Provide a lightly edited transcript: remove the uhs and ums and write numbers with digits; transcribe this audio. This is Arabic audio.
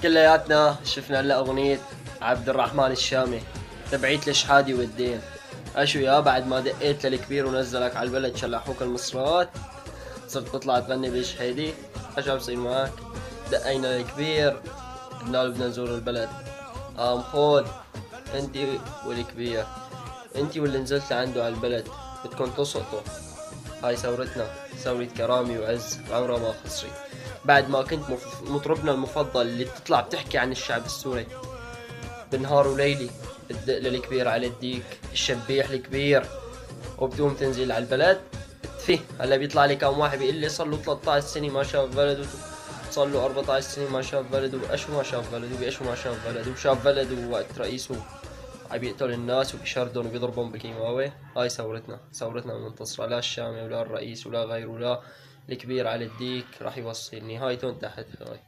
كلياتنا شفنا هلا اغنية عبد الرحمن الشامي تبعيت الشحادي والدين. اشو يا بعد ما دقيت للكبير ونزلك على البلد شلحوك المصرات، صرت تطلع تغني بالشحيدي. ايش عم بصير معك؟ دقينا للكبير قلنا له بدنا نزور البلد، قام خود انتي والكبير، انتي واللي نزلت لعنده على البلد بدكم تسقطوا. هاي ثورتنا، ثورة كرامي وعز عمرها ما خسرت. بعد ما كنت مطربنا المفضل اللي بتطلع بتحكي عن الشعب السوري بنهار وليلي، بتدق للكبير على الديك الشبيح الكبير وبتقوم تنزل على البلد. فيه هلا بيطلع لي كم واحد بيقول لي صار له 13 سنة ما شاف بلده، صار له 14 سنة ما شاف بلده، واشو ما شاف بلده باشو ما شاف بلده، وشاف بلده وقت رئيسه عم يقتل الناس وبيشردهم وبيضربهم بالكيماوي. هاي ثورتنا، ثورتنا منتصرة، لا الشامي ولا الرئيس ولا غيره، ولا الكبير على الديك راح يوصلني. هاي تون تحت هاي.